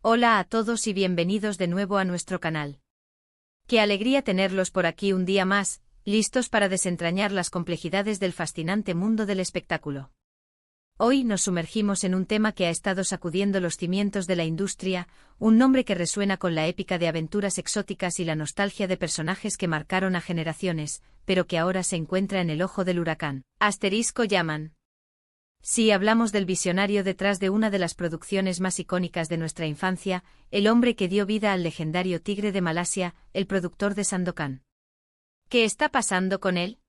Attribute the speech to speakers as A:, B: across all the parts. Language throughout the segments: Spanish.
A: Hola a todos y bienvenidos de nuevo a nuestro canal. Qué alegría tenerlos por aquí un día más, listos para desentrañar las complejidades del fascinante mundo del espectáculo. Hoy nos sumergimos en un tema que ha estado sacudiendo los cimientos de la industria, un nombre que resuena con la épica de aventuras exóticas y la nostalgia de personajes que marcaron a generaciones, pero que ahora se encuentra en el ojo del huracán. *Yaman. Si hablamos del visionario detrás de una de las producciones más icónicas de nuestra infancia, el hombre que dio vida al legendario Tigre de Malasia, el productor de Sandokan. ¿Qué está pasando con él?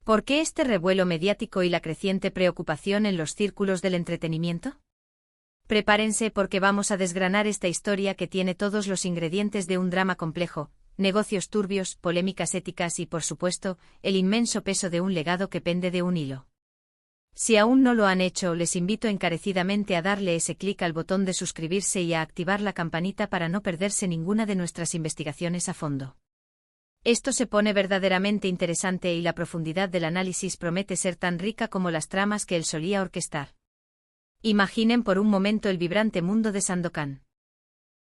A: ¿Por qué este revuelo mediático y la creciente preocupación en los círculos del entretenimiento? Prepárense porque vamos a desgranar esta historia que tiene todos los ingredientes de un drama complejo, negocios turbios, polémicas éticas y, por supuesto, el inmenso peso de un legado que pende de un hilo. Si aún no lo han hecho, les invito encarecidamente a darle ese clic al botón de suscribirse y a activar la campanita para no perderse ninguna de nuestras investigaciones a fondo. Esto se pone verdaderamente interesante y la profundidad del análisis promete ser tan rica como las tramas que él solía orquestar. Imaginen por un momento el vibrante mundo de Sandokan.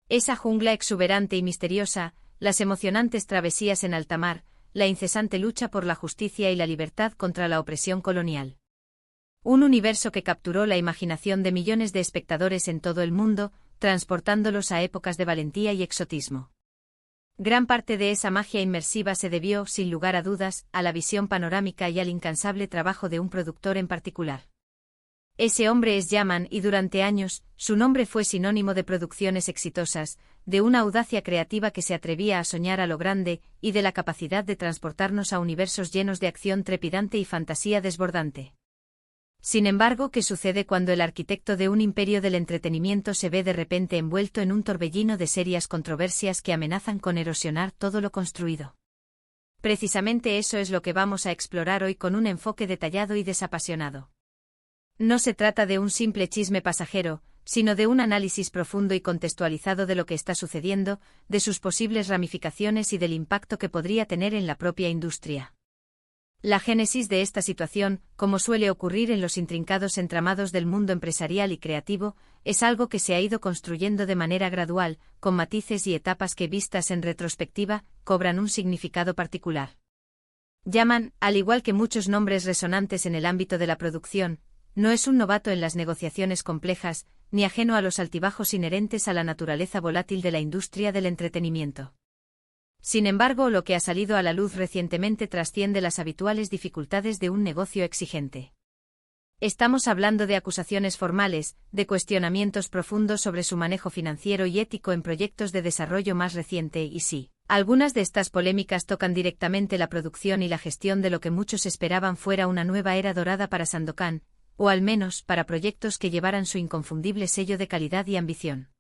A: Esa jungla exuberante y misteriosa, las emocionantes travesías en alta mar, la incesante lucha por la justicia y la libertad contra la opresión colonial. Un universo que capturó la imaginación de millones de espectadores en todo el mundo, transportándolos a épocas de valentía y exotismo. Gran parte de esa magia inmersiva se debió, sin lugar a dudas, a la visión panorámica y al incansable trabajo de un productor en particular. Ese hombre es Yaman y durante años, su nombre fue sinónimo de producciones exitosas, de una audacia creativa que se atrevía a soñar a lo grande y de la capacidad de transportarnos a universos llenos de acción trepidante y fantasía desbordante. Sin embargo, ¿qué sucede cuando el arquitecto de un imperio del entretenimiento se ve de repente envuelto en un torbellino de serias controversias que amenazan con erosionar todo lo construido? Precisamente eso es lo que vamos a explorar hoy con un enfoque detallado y desapasionado. No se trata de un simple chisme pasajero, sino de un análisis profundo y contextualizado de lo que está sucediendo, de sus posibles ramificaciones y del impacto que podría tener en la propia industria. La génesis de esta situación, como suele ocurrir en los intrincados entramados del mundo empresarial y creativo, es algo que se ha ido construyendo de manera gradual, con matices y etapas que, vistas en retrospectiva, cobran un significado particular. Yaman, al igual que muchos nombres resonantes en el ámbito de la producción, no es un novato en las negociaciones complejas, ni ajeno a los altibajos inherentes a la naturaleza volátil de la industria del entretenimiento. Sin embargo, lo que ha salido a la luz recientemente trasciende las habituales dificultades de un negocio exigente. Estamos hablando de acusaciones formales, de cuestionamientos profundos sobre su manejo financiero y ético en proyectos de desarrollo más reciente y sí, algunas de estas polémicas tocan directamente la producción y la gestión de lo que muchos esperaban fuera una nueva era dorada para Sandokan, o al menos para proyectos que llevaran su inconfundible sello de calidad y ambición.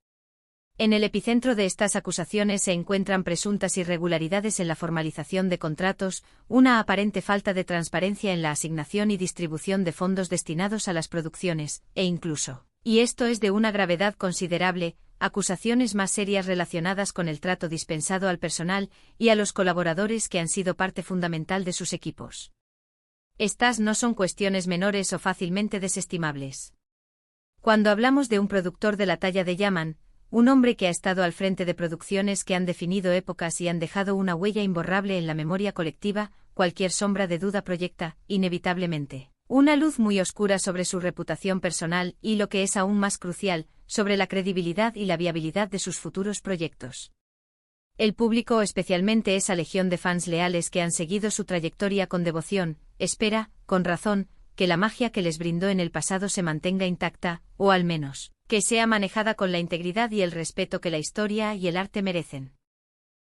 A: En el epicentro de estas acusaciones se encuentran presuntas irregularidades en la formalización de contratos, una aparente falta de transparencia en la asignación y distribución de fondos destinados a las producciones, e incluso, y esto es de una gravedad considerable, acusaciones más serias relacionadas con el trato dispensado al personal y a los colaboradores que han sido parte fundamental de sus equipos. Estas no son cuestiones menores o fácilmente desestimables. Cuando hablamos de un productor de la talla de Yaman, un hombre que ha estado al frente de producciones que han definido épocas y han dejado una huella imborrable en la memoria colectiva, cualquier sombra de duda proyecta, inevitablemente, una luz muy oscura sobre su reputación personal y, lo que es aún más crucial, sobre la credibilidad y la viabilidad de sus futuros proyectos. El público, especialmente esa legión de fans leales que han seguido su trayectoria con devoción, espera, con razón, que la magia que les brindó en el pasado se mantenga intacta, o al menos, que sea manejada con la integridad y el respeto que la historia y el arte merecen.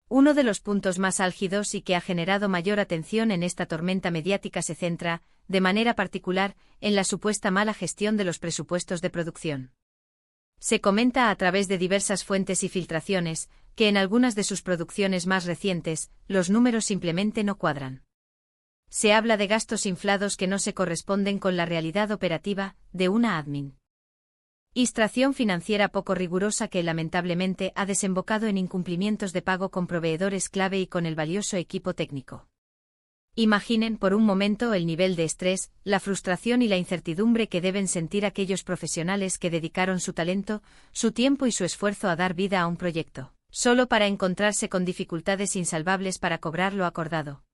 A: Uno de los puntos más álgidos y que ha generado mayor atención en esta tormenta mediática se centra, de manera particular, en la supuesta mala gestión de los presupuestos de producción. Se comenta a través de diversas fuentes y filtraciones, que en algunas de sus producciones más recientes, los números simplemente no cuadran. Se habla de gastos inflados que no se corresponden con la realidad operativa de una admin. Administración financiera poco rigurosa que lamentablemente ha desembocado en incumplimientos de pago con proveedores clave y con el valioso equipo técnico. Imaginen por un momento el nivel de estrés, la frustración y la incertidumbre que deben sentir aquellos profesionales que dedicaron su talento, su tiempo y su esfuerzo a dar vida a un proyecto, solo para encontrarse con dificultades insalvables para cobrar lo acordado.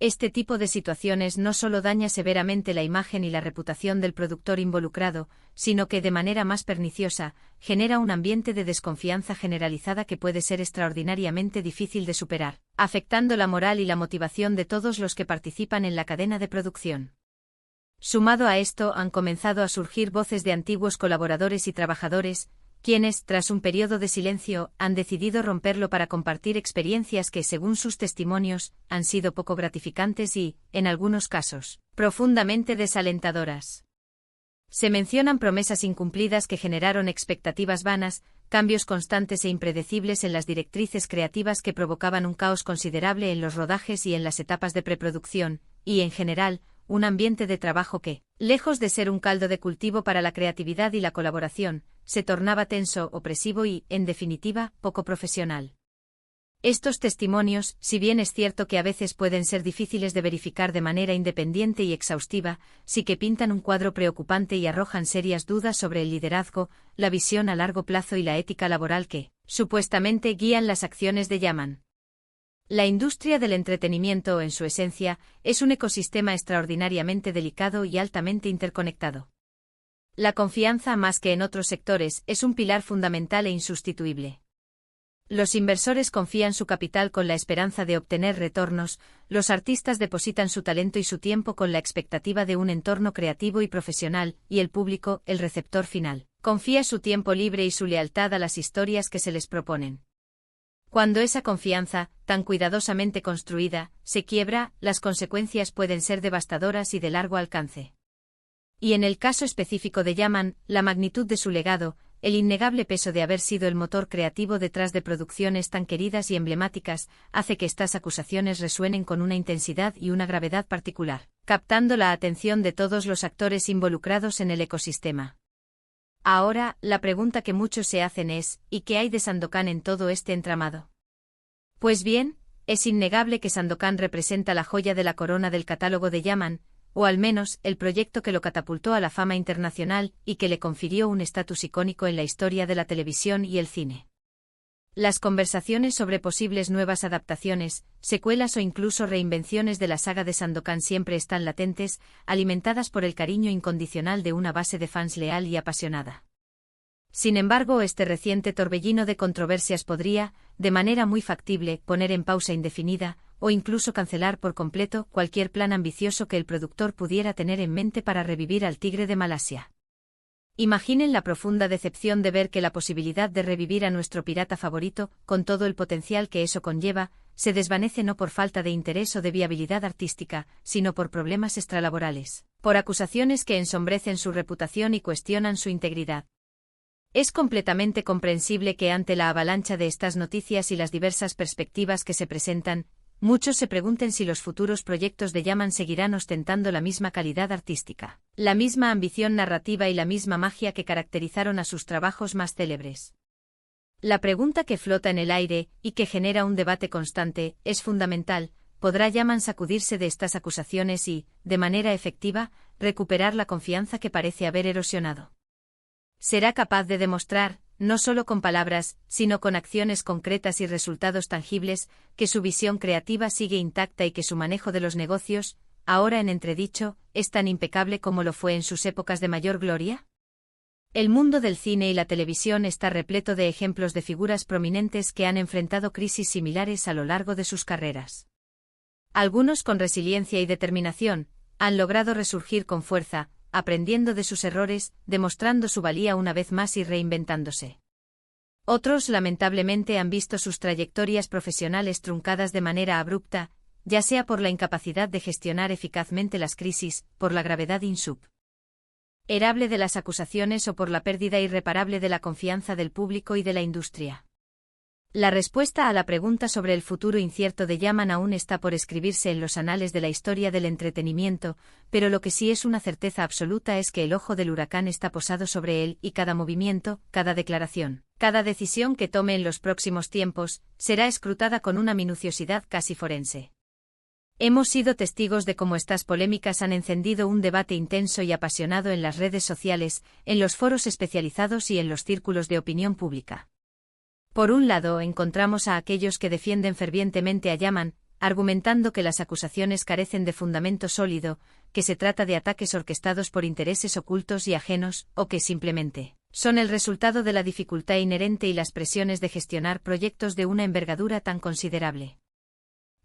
A: Este tipo de situaciones no solo daña severamente la imagen y la reputación del productor involucrado, sino que de manera más perniciosa, genera un ambiente de desconfianza generalizada que puede ser extraordinariamente difícil de superar, afectando la moral y la motivación de todos los que participan en la cadena de producción. Sumado a esto, han comenzado a surgir voces de antiguos colaboradores y trabajadores, quienes, tras un periodo de silencio, han decidido romperlo para compartir experiencias que, según sus testimonios, han sido poco gratificantes y, en algunos casos, profundamente desalentadoras. Se mencionan promesas incumplidas que generaron expectativas vanas, cambios constantes e impredecibles en las directrices creativas que provocaban un caos considerable en los rodajes y en las etapas de preproducción, y, en general, un ambiente de trabajo que, lejos de ser un caldo de cultivo para la creatividad y la colaboración, se tornaba tenso, opresivo y, en definitiva, poco profesional. Estos testimonios, si bien es cierto que a veces pueden ser difíciles de verificar de manera independiente y exhaustiva, sí que pintan un cuadro preocupante y arrojan serias dudas sobre el liderazgo, la visión a largo plazo y la ética laboral que, supuestamente, guían las acciones de Yaman. La industria del entretenimiento, en su esencia, es un ecosistema extraordinariamente delicado y altamente interconectado. La confianza, más que en otros sectores, es un pilar fundamental e insustituible. Los inversores confían su capital con la esperanza de obtener retornos, los artistas depositan su talento y su tiempo con la expectativa de un entorno creativo y profesional, y el público, el receptor final, confía su tiempo libre y su lealtad a las historias que se les proponen. Cuando esa confianza, tan cuidadosamente construida, se quiebra, las consecuencias pueden ser devastadoras y de largo alcance. Y en el caso específico de Yaman, la magnitud de su legado, el innegable peso de haber sido el motor creativo detrás de producciones tan queridas y emblemáticas, hace que estas acusaciones resuenen con una intensidad y una gravedad particular, captando la atención de todos los actores involucrados en el ecosistema. Ahora, la pregunta que muchos se hacen es, ¿y qué hay de Sandokan en todo este entramado? Pues bien, es innegable que Sandokan representa la joya de la corona del catálogo de Yaman, o al menos, el proyecto que lo catapultó a la fama internacional y que le confirió un estatus icónico en la historia de la televisión y el cine. Las conversaciones sobre posibles nuevas adaptaciones, secuelas o incluso reinvenciones de la saga de Sandokan siempre están latentes, alimentadas por el cariño incondicional de una base de fans leal y apasionada. Sin embargo, este reciente torbellino de controversias podría, de manera muy factible, poner en pausa indefinida, o incluso cancelar por completo cualquier plan ambicioso que el productor pudiera tener en mente para revivir al Tigre de Malasia. Imaginen la profunda decepción de ver que la posibilidad de revivir a nuestro pirata favorito, con todo el potencial que eso conlleva, se desvanece no por falta de interés o de viabilidad artística, sino por problemas extralaborales, por acusaciones que ensombrecen su reputación y cuestionan su integridad. Es completamente comprensible que ante la avalancha de estas noticias y las diversas perspectivas que se presentan, muchos se pregunten si los futuros proyectos de Yaman seguirán ostentando la misma calidad artística, la misma ambición narrativa y la misma magia que caracterizaron a sus trabajos más célebres. La pregunta que flota en el aire, y que genera un debate constante, es fundamental: ¿podrá Yaman sacudirse de estas acusaciones y, de manera efectiva, recuperar la confianza que parece haber erosionado? ¿Será capaz de demostrar, no solo con palabras, sino con acciones concretas y resultados tangibles, que su visión creativa sigue intacta y que su manejo de los negocios, ahora en entredicho, es tan impecable como lo fue en sus épocas de mayor gloria? El mundo del cine y la televisión está repleto de ejemplos de figuras prominentes que han enfrentado crisis similares a lo largo de sus carreras. Algunos, con resiliencia y determinación, han logrado resurgir con fuerza, aprendiendo de sus errores, demostrando su valía una vez más y reinventándose. Otros, lamentablemente, han visto sus trayectorias profesionales truncadas de manera abrupta, ya sea por la incapacidad de gestionar eficazmente las crisis, por la gravedad insuperable de las acusaciones o por la pérdida irreparable de la confianza del público y de la industria. La respuesta a la pregunta sobre el futuro incierto de Yaman aún está por escribirse en los anales de la historia del entretenimiento, pero lo que sí es una certeza absoluta es que el ojo del huracán está posado sobre él y cada movimiento, cada declaración, cada decisión que tome en los próximos tiempos, será escrutada con una minuciosidad casi forense. Hemos sido testigos de cómo estas polémicas han encendido un debate intenso y apasionado en las redes sociales, en los foros especializados y en los círculos de opinión pública. Por un lado, encontramos a aquellos que defienden fervientemente a Yaman, argumentando que las acusaciones carecen de fundamento sólido, que se trata de ataques orquestados por intereses ocultos y ajenos, o que simplemente son el resultado de la dificultad inherente y las presiones de gestionar proyectos de una envergadura tan considerable.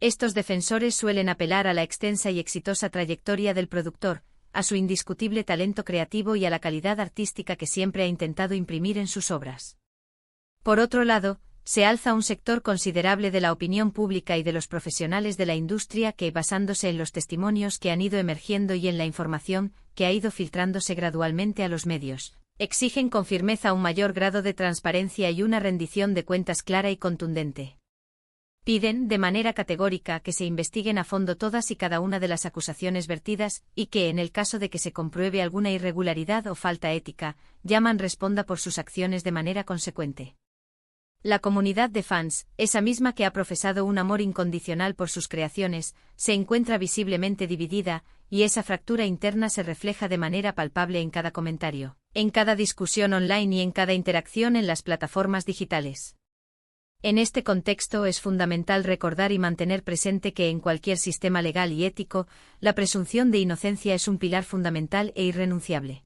A: Estos defensores suelen apelar a la extensa y exitosa trayectoria del productor, a su indiscutible talento creativo y a la calidad artística que siempre ha intentado imprimir en sus obras. Por otro lado, se alza un sector considerable de la opinión pública y de los profesionales de la industria que, basándose en los testimonios que han ido emergiendo y en la información que ha ido filtrándose gradualmente a los medios, exigen con firmeza un mayor grado de transparencia y una rendición de cuentas clara y contundente. Piden, de manera categórica, que se investiguen a fondo todas y cada una de las acusaciones vertidas, y que, en el caso de que se compruebe alguna irregularidad o falta ética, Yaman responda por sus acciones de manera consecuente. La comunidad de fans, esa misma que ha profesado un amor incondicional por sus creaciones, se encuentra visiblemente dividida, y esa fractura interna se refleja de manera palpable en cada comentario, en cada discusión online y en cada interacción en las plataformas digitales. En este contexto es fundamental recordar y mantener presente que en cualquier sistema legal y ético, la presunción de inocencia es un pilar fundamental e irrenunciable.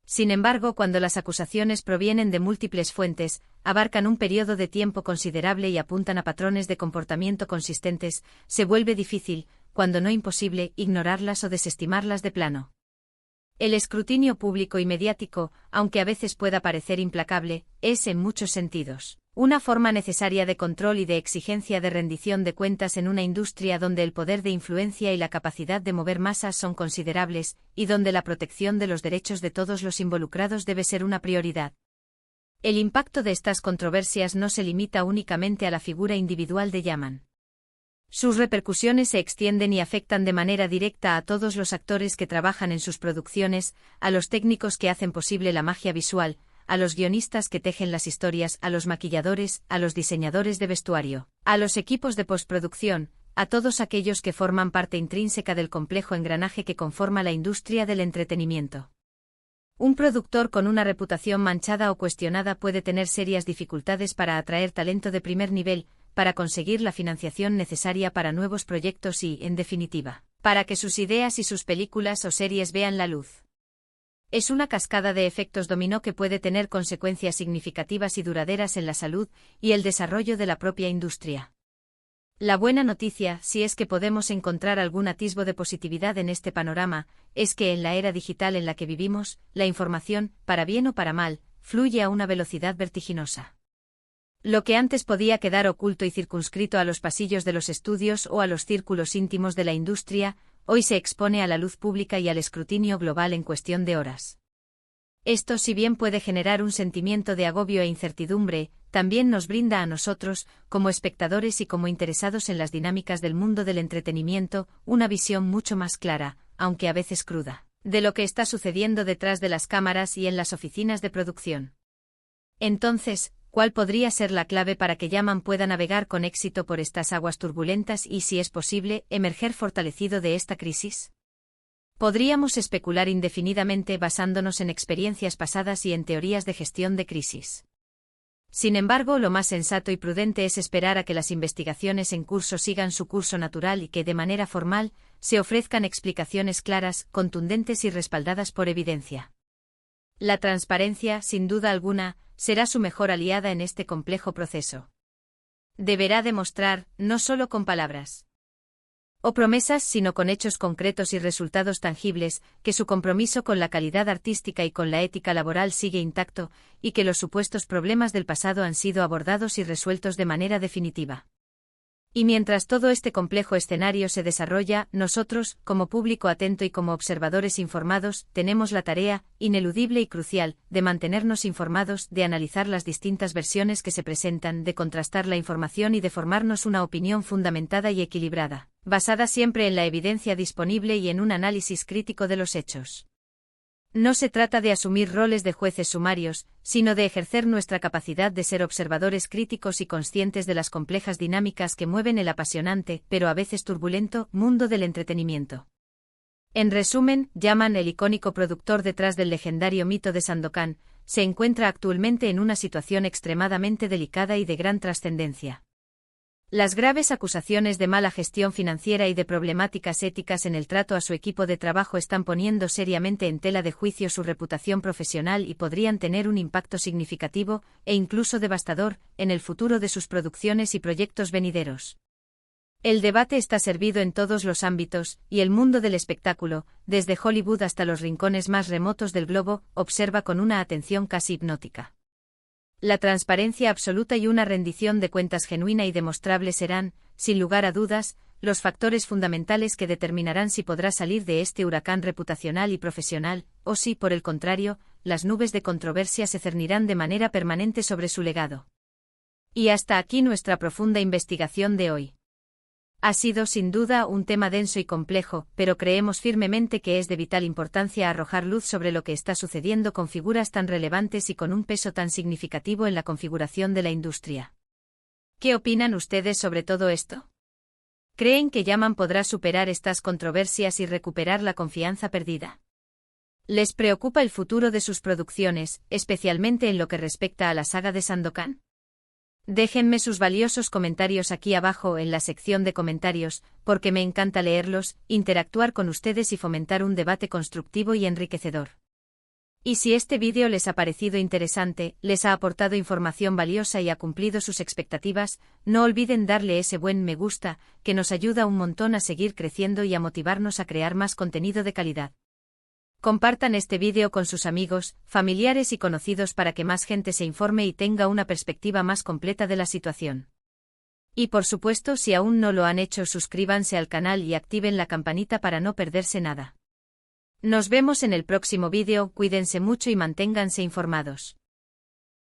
A: Sin embargo, cuando las acusaciones provienen de múltiples fuentes, abarcan un periodo de tiempo considerable y apuntan a patrones de comportamiento consistentes, se vuelve difícil, cuando no imposible, ignorarlas o desestimarlas de plano. El escrutinio público y mediático, aunque a veces pueda parecer implacable, es, en muchos sentidos, una forma necesaria de control y de exigencia de rendición de cuentas en una industria donde el poder de influencia y la capacidad de mover masas son considerables, y donde la protección de los derechos de todos los involucrados debe ser una prioridad. El impacto de estas controversias no se limita únicamente a la figura individual de Yaman. Sus repercusiones se extienden y afectan de manera directa a todos los actores que trabajan en sus producciones, a los técnicos que hacen posible la magia visual, a los guionistas que tejen las historias, a los maquilladores, a los diseñadores de vestuario, a los equipos de postproducción, a todos aquellos que forman parte intrínseca del complejo engranaje que conforma la industria del entretenimiento. Un productor con una reputación manchada o cuestionada puede tener serias dificultades para atraer talento de primer nivel, para conseguir la financiación necesaria para nuevos proyectos y, en definitiva, para que sus ideas y sus películas o series vean la luz. Es una cascada de efectos dominó que puede tener consecuencias significativas y duraderas en la salud y el desarrollo de la propia industria. La buena noticia, si es que podemos encontrar algún atisbo de positividad en este panorama, es que en la era digital en la que vivimos, la información, para bien o para mal, fluye a una velocidad vertiginosa. Lo que antes podía quedar oculto y circunscrito a los pasillos de los estudios o a los círculos íntimos de la industria, hoy se expone a la luz pública y al escrutinio global en cuestión de horas. Esto, si bien puede generar un sentimiento de agobio e incertidumbre, también nos brinda a nosotros, como espectadores y como interesados en las dinámicas del mundo del entretenimiento, una visión mucho más clara, aunque a veces cruda, de lo que está sucediendo detrás de las cámaras y en las oficinas de producción. Entonces, ¿cuál podría ser la clave para que Yaman pueda navegar con éxito por estas aguas turbulentas y, si es posible, emerger fortalecido de esta crisis? Podríamos especular indefinidamente basándonos en experiencias pasadas y en teorías de gestión de crisis. Sin embargo, lo más sensato y prudente es esperar a que las investigaciones en curso sigan su curso natural y que, de manera formal, se ofrezcan explicaciones claras, contundentes y respaldadas por evidencia. La transparencia, sin duda alguna, será su mejor aliada en este complejo proceso. Deberá demostrar, no solo con palabras o promesas, sino con hechos concretos y resultados tangibles, que su compromiso con la calidad artística y con la ética laboral sigue intacto, y que los supuestos problemas del pasado han sido abordados y resueltos de manera definitiva. Y mientras todo este complejo escenario se desarrolla, nosotros, como público atento y como observadores informados, tenemos la tarea, ineludible y crucial, de mantenernos informados, de analizar las distintas versiones que se presentan, de contrastar la información y de formarnos una opinión fundamentada y equilibrada, basada siempre en la evidencia disponible y en un análisis crítico de los hechos. No se trata de asumir roles de jueces sumarios, sino de ejercer nuestra capacidad de ser observadores críticos y conscientes de las complejas dinámicas que mueven el apasionante, pero a veces turbulento, mundo del entretenimiento. En resumen, Yaman, el icónico productor detrás del legendario mito de Sandokan, se encuentra actualmente en una situación extremadamente delicada y de gran trascendencia. Las graves acusaciones de mala gestión financiera y de problemáticas éticas en el trato a su equipo de trabajo están poniendo seriamente en tela de juicio su reputación profesional y podrían tener un impacto significativo, e incluso devastador, en el futuro de sus producciones y proyectos venideros. El debate está servido en todos los ámbitos, y el mundo del espectáculo, desde Hollywood hasta los rincones más remotos del globo, observa con una atención casi hipnótica. La transparencia absoluta y una rendición de cuentas genuina y demostrable serán, sin lugar a dudas, los factores fundamentales que determinarán si podrá salir de este huracán reputacional y profesional, o si, por el contrario, las nubes de controversia se cernirán de manera permanente sobre su legado. Y hasta aquí nuestra profunda investigación de hoy. Ha sido sin duda un tema denso y complejo, pero creemos firmemente que es de vital importancia arrojar luz sobre lo que está sucediendo con figuras tan relevantes y con un peso tan significativo en la configuración de la industria. ¿Qué opinan ustedes sobre todo esto? ¿Creen que Yaman podrá superar estas controversias y recuperar la confianza perdida? ¿Les preocupa el futuro de sus producciones, especialmente en lo que respecta a la saga de Sandokan? Déjenme sus valiosos comentarios aquí abajo en la sección de comentarios, porque me encanta leerlos, interactuar con ustedes y fomentar un debate constructivo y enriquecedor. Y si este vídeo les ha parecido interesante, les ha aportado información valiosa y ha cumplido sus expectativas, no olviden darle ese buen me gusta, que nos ayuda un montón a seguir creciendo y a motivarnos a crear más contenido de calidad. Compartan este vídeo con sus amigos, familiares y conocidos para que más gente se informe y tenga una perspectiva más completa de la situación. Y por supuesto, si aún no lo han hecho, suscríbanse al canal y activen la campanita para no perderse nada. Nos vemos en el próximo vídeo, cuídense mucho y manténganse informados.